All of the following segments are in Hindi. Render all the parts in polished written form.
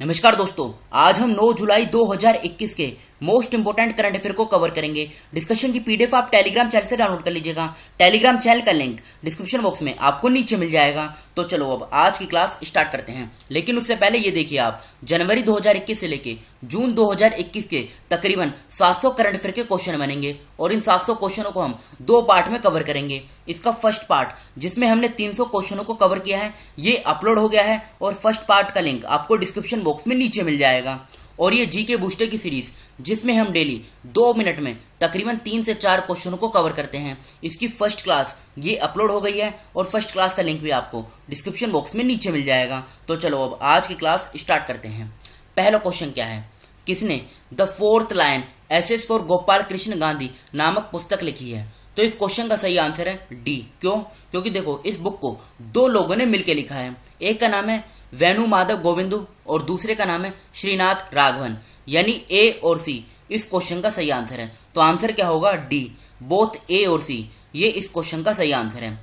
नमस्कार दोस्तों, आज हम 9 जुलाई 2021 के मोस्ट इंपोर्टेंट करंट अफेयर को कवर करेंगे। डिस्कशन की पीडीएफ आप टेलीग्राम चैनल से डाउनलोड कर लीजिएगा। टेलीग्राम चैनल का लिंक डिस्क्रिप्शन बॉक्स में आपको नीचे मिल जाएगा। तो चलो अब आज की क्लास स्टार्ट करते हैं, लेकिन उससे पहले ये देखिए आप जनवरी 2021 से लेके जून 2021 के तकरीबन 700 करंट अफेयर के क्वेश्चन बनेंगे और इन 700 क्वेश्चनों को हम दो पार्ट में कवर करेंगे। इसका फर्स्ट पार्ट जिसमें हमने 300 क्वेश्चनों को कवर किया है ये अपलोड हो गया है और फर्स्ट पार्ट का लिंक आपको डिस्क्रिप्शन बॉक्स में नीचे मिल जाएगा। और ये जीके बूस्टर की सीरीज जिसमें हम डेली 2 मिनट में तकरीबन 3 से 4 क्वेश्चनों को कवर करते हैं, इसकी फर्स्ट क्लास ये अपलोड हो गई है और फर्स्ट क्लास का लिंक भी आपको डिस्क्रिप्शन बॉक्स में नीचे मिल जाएगा। तो चलो अब आज की क्लास स्टार्ट करते हैं। पहला क्वेश्चन क्या है, किसने the fourth line essays for Gopal Krishna Gandhi नामक पुस्तक लिखी है? तो इस क्वेश्चन का सही आंसर है डी। क्यों? क्योंकि देखो इस बुक को 2 लोगों ने मिलकर लिखा है। एक का नाम है वेणु माधव गोविंदु और दूसरे का नाम है श्रीनाथ राघवन, यानी ए और सी इस क्वेश्चन का सही आंसर है। तो आंसर क्या होगा? डी, बोथ ए और सी, ये इस क्वेश्चन का सही आंसर है।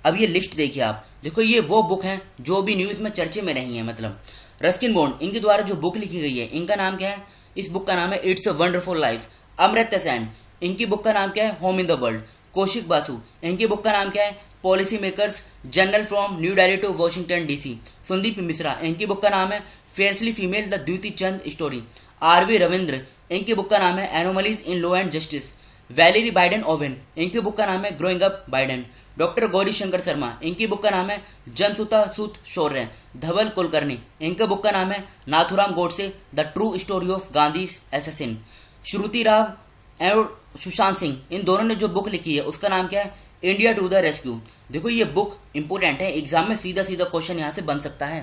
अब ये लिस्ट देखिए आप, देखो ये वो बुक है जो भी न्यूज में चर्चे में रही है। मतलब रस्किन बॉन्ड इनके द्वारा जो बुक लिखी गई है इनका नाम क्या है? इस बुक का नाम है it's a wonderful life. Amartya Sen इनकी बुक का नाम क्या है? Home in the world. Kaushik Basu इनकी बुक का नाम क्या है? Policy makers journal from new Delhi to Washington DC. Sandeep Mishra इनकी बुक का नाम है fairly female the Dutee Chand story. RV Ravindra इनकी बुक का नाम है anomalies in law and justice. Valerie Biden Owen इनकी बुक का नाम है growing up Biden. Doctor Gauri Shankar Sharma इनकी बुक का नाम है जनसुता सुत शौर्य। धवल कुलकर्णी इनके बुक का नाम है Nathuram Godse the true story of Gandhi assassin. Shruti Rao और सुशांत सिंह इन दोनों ने जो बुक लिखी है उसका नाम क्या है? India to the rescue. देखो ये बुक इंपोर्टेंट है, एग्जाम में सीधा सीधा क्वेश्चन यहाँ से बन सकता है।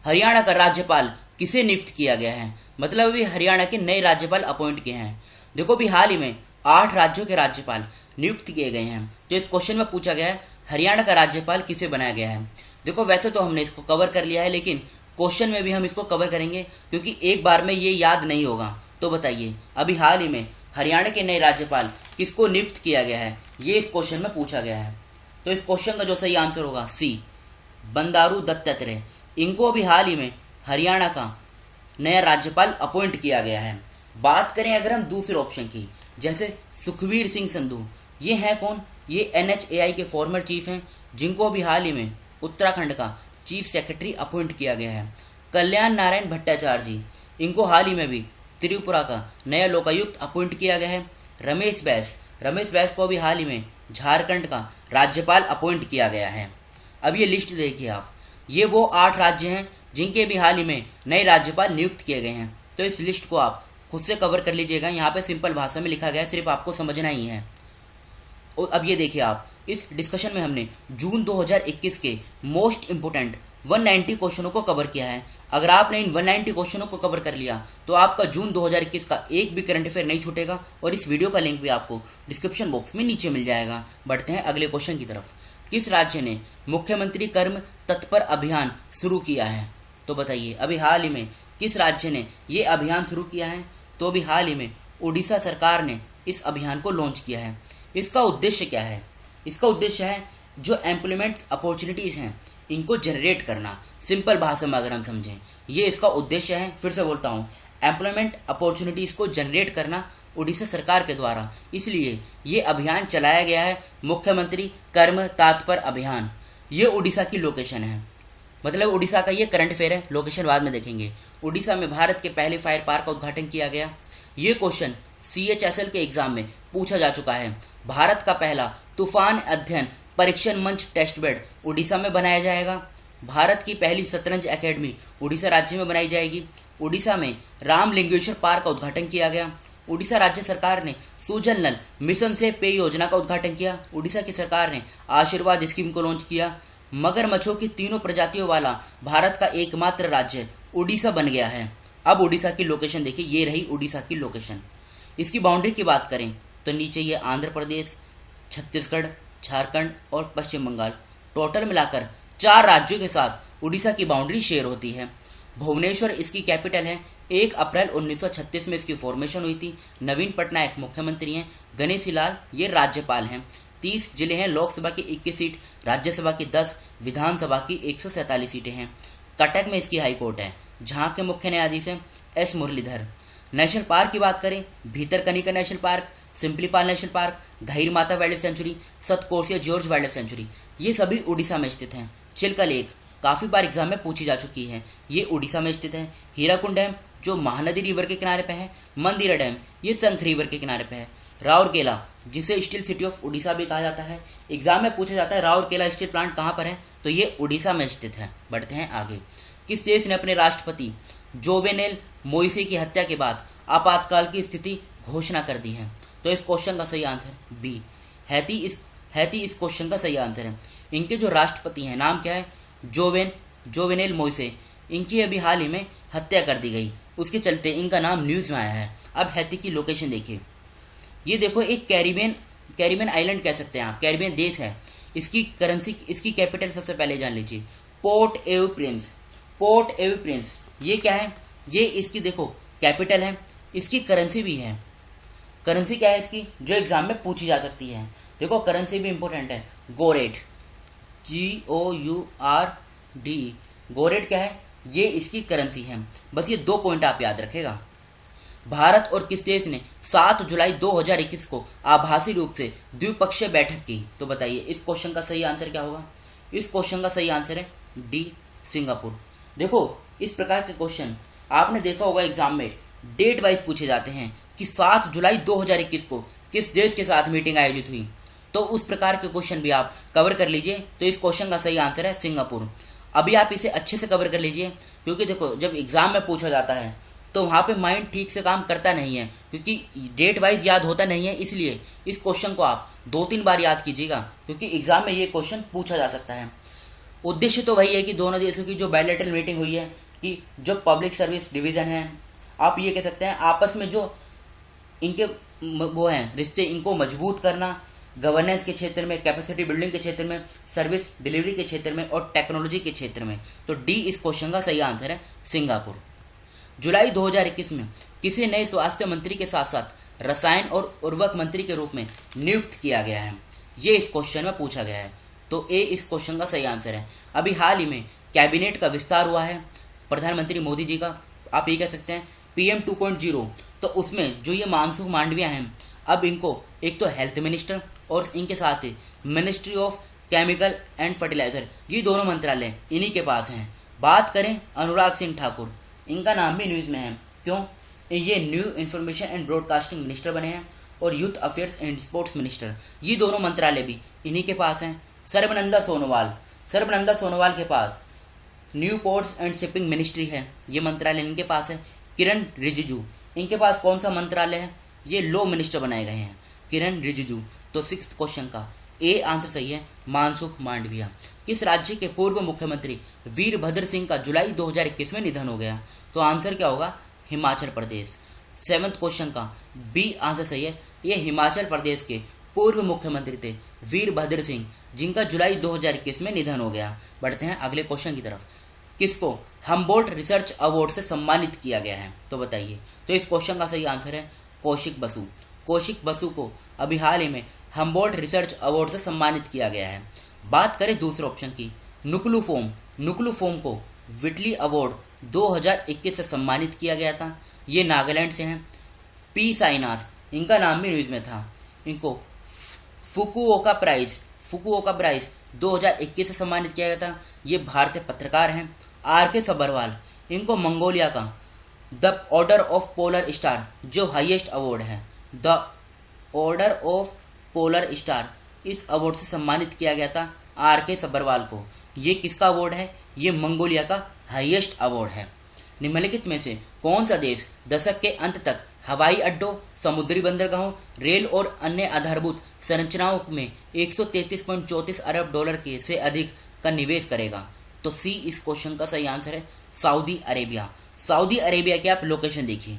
हरियाणा का राज्यपाल किसे नियुक्त किया गया है? मतलब अभी हरियाणा के नए राज्यपाल अपॉइंट किए हैं। देखो अभी हाल ही में 8 राज्यों के राज्यपाल नियुक्त किए गए हैं। तो इस क्वेश्चन में पूछा गया है हरियाणा का राज्यपाल किसे बनाया गया है। देखो वैसे तो हमने इसको कवर कर लिया है, लेकिन क्वेश्चन में भी हम इसको कवर करेंगे क्योंकि एक बार में ये याद नहीं होगा। तो बताइए अभी हाल ही में हरियाणा के नए राज्यपाल किसको नियुक्त किया गया है, ये इस क्वेश्चन में पूछा गया है। तो इस क्वेश्चन का जो सही आंसर होगा सी, बंडारू दत्तात्रेय। इनको अभी हाल ही में हरियाणा का नया राज्यपाल अपॉइंट किया गया है। बात करें अगर हम दूसरे ऑप्शन की, जैसे सुखवीर सिंह संधू, ये हैं कौन? ये NHAI के फॉर्मर चीफ हैं जिनको अभी हाल ही में उत्तराखंड का चीफ सेक्रेटरी अपॉइंट किया गया है। कल्याण नारायण भट्टाचार्य जी, इनको हाल ही में भी त्रिपुरा का नया लोकायुक्त अपॉइंट किया गया है। रमेश बैस को भी हाल ही में झारखंड का राज्यपाल अपॉइंट किया गया है। अब ये लिस्ट देखिए आप, ये वो 8 राज्य हैं जिनके भी हाल ही में नए राज्यपाल नियुक्त किए गए हैं। तो इस लिस्ट को आप खुद से कवर कर लीजिएगा, यहाँ पे सिंपल भाषा में लिखा गया है, सिर्फ आपको समझना ही है। और अब ये देखिए आप, इस डिस्कशन में हमने जून 2021 के मोस्ट इंपोर्टेंट 190 क्वेश्चनों को कवर किया है। अगर आपने इन 190 क्वेश्चनों को कवर कर लिया तो आपका जून 2021 का एक भी करंट अफेयर नहीं छूटेगा और इस वीडियो का लिंक भी आपको डिस्क्रिप्शन बॉक्स में नीचे मिल जाएगा। बढ़ते हैं अगले क्वेश्चन की तरफ। किस राज्य ने मुख्यमंत्री कर्म तत्पर अभियान शुरू किया है? तो बताइए अभी हाल ही में किस राज्य ने ये अभियान शुरू किया है? तो अभी हाल ही में उड़ीसा सरकार ने इस अभियान को लॉन्च किया है। इसका उद्देश्य क्या है? इसका उद्देश्य है जो एम्प्लॉयमेंट अपॉर्चुनिटीज हैं इनको जनरेट करना। सिंपल भाषा में अगर हम समझें, ये इसका उद्देश्य है। फिर से बोलता हूँ, एम्प्लॉयमेंट अपॉर्चुनिटीज को जनरेट करना उड़ीसा सरकार के द्वारा, इसलिए ये अभियान चलाया गया है मुख्यमंत्री कर्म तात्पर अभियान। ये उड़ीसा की लोकेशन है, मतलब उड़ीसा का ये करंट अफेयर है, लोकेशन बाद में देखेंगे। उड़ीसा में भारत के पहले फायर पार्क का उद्घाटन किया गया। ये क्वेश्चन CHSL के एग्जाम में पूछा जा चुका है। भारत का पहला तूफान अध्ययन परीक्षण मंच टेस्ट बेड उड़ीसा में बनाया जाएगा। भारत की पहली शतरंज एकेडमी उड़ीसा राज्य में बनाई जाएगी। उड़ीसा में रामलिंगेश्वर पार्क का उद्घाटन किया गया। उड़ीसा राज्य सरकार ने सुजल नल मिशन से पेय योजना का उद्घाटन किया। उड़ीसा की सरकार ने आशीर्वाद स्कीम को लॉन्च किया। मगरमच्छों की 3 प्रजातियों वाला भारत का एकमात्र राज्य उड़ीसा बन गया है। अब उड़ीसा की लोकेशन देखिए, ये रही उड़ीसा की लोकेशन। इसकी बाउंड्री की बात करें तो नीचे ये आंध्र प्रदेश, छत्तीसगढ़, झारखंड और पश्चिम बंगाल, टोटल मिलाकर 4 राज्यों के साथ उड़ीसा की बाउंड्री शेयर होती है। भुवनेश्वर इसकी कैपिटल है। 1 अप्रैल 1936 में इसकी फॉर्मेशन हुई थी। नवीन पटनायक मुख्यमंत्री हैं। गणेशी लाल ये राज्यपाल हैं। 30 जिले हैं। लोकसभा की 21 सीट, राज्यसभा की 10, विधानसभा की 147 सीटें हैं। कटक में इसकी हाई कोर्ट है। जहाँ के मुख्य न्यायाधीश हैं एस मुरलीधर। नेशनल पार्क की बात करें, Bhitarkanika national park, Simlipal national park, Gahirmatha wildlife sanctuary, Satkosia gorge wildlife sanctuary, ये सभी उड़ीसा में स्थित हैं। चिल्का लेक काफ़ी बार एग्जाम में पूछी जा चुकी है, ये उड़ीसा में स्थित है। हीराकुंड डैम जो महानदी रिवर के किनारे पे है। मंदिरा डैम ये शंख रिवर के किनारे पे है। राउरकेला जिसे स्टील सिटी ऑफ उड़ीसा भी कहा जाता है, एग्जाम में पूछा जाता है राउरकेला स्टील प्लांट कहाँ पर है, तो ये उड़ीसा में स्थित है। बढ़ते हैं आगे। किस देश ने अपने राष्ट्रपति जोवेनेल मोइसे की हत्या के बाद आपातकाल की स्थिति घोषणा कर दी है, तो इस क्वेश्चन का सही आंसर बी हैती इस क्वेश्चन का सही आंसर है। इनके जो राष्ट्रपति हैं नाम क्या है, जोवेनेल मोइसे, इनकी अभी हाल ही में हत्या कर दी गई, उसके चलते इनका नाम न्यूज़ में आया है। अब हैती की लोकेशन देखिए, ये देखो एक कैरिबियन आइलैंड कह सकते हैं आप, कैरिबियन देश है। इसकी करेंसी, इसकी कैपिटल सबसे पहले जान लीजिए, पोर्ट एव प्रिंस। ये क्या है, ये इसकी देखो कैपिटल है, इसकी करेंसी भी है। करेंसी क्या है इसकी, जो एग्जाम में पूछी जा सकती है। देखो करेंसी भी इंपॉर्टेंट है, गोरेट, GOURD, गोरेट क्या है, ये इसकी करेंसी है। बस ये 2 पॉइंट आप याद रखेगा। भारत और किस देश ने 7 जुलाई 2021 को आभासी रूप से द्विपक्षीय बैठक की, तो बताइए इस क्वेश्चन का सही आंसर क्या होगा। इस क्वेश्चन का सही आंसर है डी सिंगापुर। देखो इस प्रकार के क्वेश्चन आपने देखा होगा एग्जाम में डेट वाइज पूछे जाते हैं कि 7 जुलाई 2021 को किस देश के साथ मीटिंग आयोजित हुई, तो उस प्रकार के क्वेश्चन भी आप कवर कर लीजिए। तो इस क्वेश्चन का सही आंसर है सिंगापुर। अभी आप इसे अच्छे से कवर कर लीजिए, क्योंकि देखो जब एग्जाम में पूछा जाता है तो वहाँ पे माइंड ठीक से काम करता नहीं है, क्योंकि डेट वाइज याद होता नहीं है। इसलिए इस क्वेश्चन को आप 2-3 बार याद कीजिएगा, क्योंकि एग्जाम में ये क्वेश्चन पूछा जा सकता है। उद्देश्य तो वही है कि दोनों देशों की जो बायलैटरल मीटिंग हुई है, कि जो पब्लिक सर्विस डिवीज़न है, आप ये कह सकते हैं आपस में जो इनके वो हैं रिश्ते, इनको मजबूत करना, गवर्नेंस के क्षेत्र में, कैपेसिटी बिल्डिंग के क्षेत्र में, सर्विस डिलीवरी के क्षेत्र में और टेक्नोलॉजी के क्षेत्र में। तो डी इस क्वेश्चन का सही आंसर है सिंगापुर। जुलाई 2021 में किसी नए स्वास्थ्य मंत्री के साथ साथ रसायन और उर्वरक मंत्री के रूप में नियुक्त किया गया है, ये इस क्वेश्चन में पूछा गया है। तो ए इस क्वेश्चन का सही आंसर है। अभी हाल ही में कैबिनेट का विस्तार हुआ है प्रधानमंत्री मोदी जी का, आप ये कह सकते हैं PM 2.0। तो उसमें जो ये मनसुख मांडविया हैं, अब इनको एक तो हेल्थ मिनिस्टर और इनके साथ ही ministry of chemical and fertiliser, ये दोनों मंत्रालय इन्हीं के पास हैं। बात करें अनुराग सिंह ठाकुर, इनका नाम भी न्यूज़ में है। क्यों, ये new information and broadcasting minister बने हैं, और youth affairs and sports minister, ये दोनों मंत्रालय भी इन्हीं के पास हैं। सर्बानंद सोनोवाल के पास new ports and shipping ministry है, ये मंत्रालय इनके पास है। किरण रिजिजू, इनके पास कौन सा मंत्रालय है, ये लॉ मिनिस्टर बनाए गए हैं, किरण रिजिजू। तो 6th क्वेश्चन का ए आंसर सही है, मनसुख मांडविया। किस राज्य के पूर्व मुख्यमंत्री वीरभद्र सिंह का जुलाई 2021 में निधन हो गया, तो आंसर क्या होगा, हिमाचल प्रदेश। 7th क्वेश्चन का बी आंसर सही है, ये हिमाचल प्रदेश के पूर्व मुख्यमंत्री थे वीरभद्र सिंह, जिनका जुलाई 2021 में निधन हो गया। बढ़ते हैं अगले क्वेश्चन की तरफ। किसको हम्बोल्ट रिसर्च अवार्ड से सम्मानित किया गया है, तो बताइए। तो इस क्वेश्चन का सही आंसर है कौशिक बसु। कौशिक बसु को अभी हाल ही में हम्बोल्ट रिसर्च अवार्ड से सम्मानित किया गया है। बात करें दूसरे ऑप्शन की, नुक्लू फोम को विटली अवार्ड 2021 से सम्मानित किया गया था, ये नागालैंड से हैं। पी साईनाथ, इनका नाम भी न्यूज़ में था, इनको फुकुओका प्राइज 2021 से सम्मानित किया गया था, ये भारतीय पत्रकार हैं। RK सब्बरवाल, इनको मंगोलिया का the order of polar star, जो हाईएस्ट अवार्ड है, the order of polar star, इस अवार्ड से सम्मानित किया गया था RK सब्बरवाल को। ये किसका अवार्ड है, ये मंगोलिया का हाईएस्ट अवार्ड है। निम्नलिखित में से कौन सा देश दशक के अंत तक हवाई अड्डों, समुद्री बंदरगाहों, रेल और अन्य आधारभूत संरचनाओं में 133.34 अरब डॉलर के से अधिक का निवेश करेगा, तो सी इस क्वेश्चन का सही आंसर है सऊदी अरेबिया। सऊदी अरेबिया की आप लोकेशन देखिए,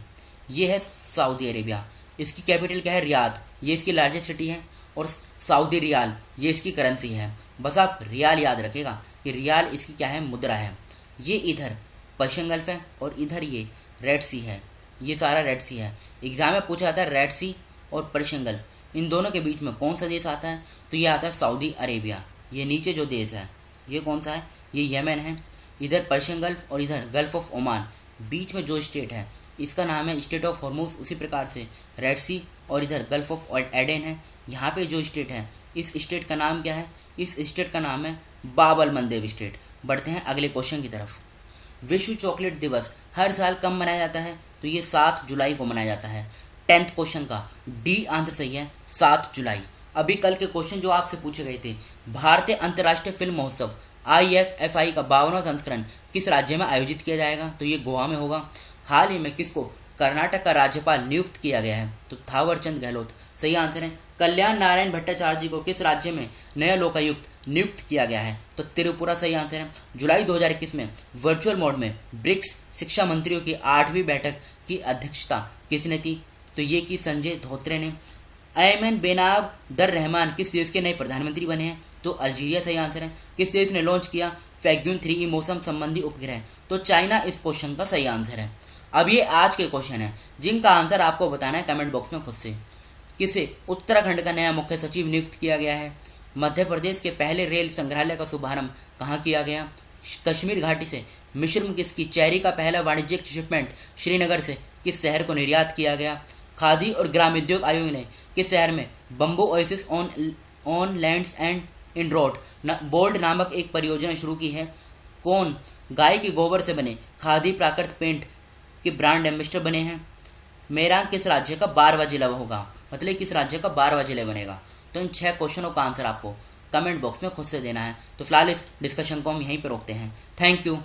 ये है सऊदी अरेबिया, इसकी कैपिटल क्या है, रियाद, ये इसकी लार्जेस्ट सिटी है, और सऊदी रियाल ये इसकी करेंसी है। बस आप रियाल याद रखेगा कि रियाल इसकी क्या है, मुद्रा है। ये इधर पर्शियन गल्फ है और इधर ये रेड सी है, ये सारा रेड सी है। एग्जाम में पूछा जाता है रेड सी और पर्शियन गल्फ, इन दोनों के बीच में कौन सा देश आता है, तो ये आता है सऊदी अरेबिया। ये नीचे जो देश है ये कौन सा है, ये यमन है। इधर पर्शियन गल्फ और इधर गल्फ ऑफ ओमान, बीच में जो स्टेट है इसका नाम है स्टेट ऑफ हॉर्मूज। उसी प्रकार से रेड सी और इधर गल्फ ऑफ एडेन है, यहाँ पे जो स्टेट है इस स्टेट का नाम क्या है, इस स्टेट का नाम है बाब अल मंदेब स्टेट। बढ़ते हैं अगले क्वेश्चन की तरफ। विश्व चॉकलेट दिवस हर साल कब मनाया जाता है, तो ये 7 जुलाई को मनाया जाता है। 10th क्वेश्चन का डी आंसर सही है, 7 जुलाई। अभी कल के क्वेश्चन जो आपसे पूछे गए थे, भारतीय अंतर्राष्ट्रीय फिल्म महोत्सव IFFI का 52वां संस्करण किस राज्य में आयोजित किया जाएगा, तो ये गोवा में होगा। हाल ही में किसको कर्नाटक का राज्यपाल नियुक्त किया गया है, तो थावरचंद गहलोत सही आंसर है। कल्याण नारायण भट्टाचार्य जी को किस राज्य में नया लोकायुक्त नियुक्त किया गया है, तो त्रिपुरा सही आंसर है। जुलाई 2021 में वर्चुअल मोड में ब्रिक्स शिक्षा मंत्रियों की 8वीं बैठक की अध्यक्षता किसने की, तो ये की संजय धोत्रे ने। अयमन बेनाब दर रहमान किस देश के नए प्रधानमंत्री बने हैं, तो अल्जीरिया सही आंसर है। किस देश ने लॉन्च किया फैग्यून 3E मौसम संबंधी उपग्रह, तो चाइना इस क्वेश्चन का सही आंसर है। अब ये आज के क्वेश्चन है जिनका आंसर आपको बताना है कमेंट बॉक्स में खुद से। किसे उत्तराखंड का नया मुख्य सचिव नियुक्त किया गया है, मध्य प्रदेश के पहले रेल संग्रहालय का शुभारंभ कहाँ किया गया, कश्मीर घाटी से मिश्र किसकी चेरी का पहला वाणिज्यिक शिपमेंट श्रीनगर से किस शहर को निर्यात किया गया, खादी और ग्रामोद्योग आयोग ने किस शहर में bamboo oasis on lands and in road bold नामक एक परियोजना शुरू की है, कौन गाय के गोबर से बने खादी प्राकृत पेंट के ब्रांड एम्बेसडर बने हैं, मेरा किस राज्य का 12वां जिला होगा, मतलब किस राज्य का 12वां जिला बनेगा। तो इन 6 क्वेश्चनों का आंसर आपको कमेंट बॉक्स में खुद से देना है। तो फिलहाल इस डिस्कशन को हम यहीं पर रोकते हैं। Thank you.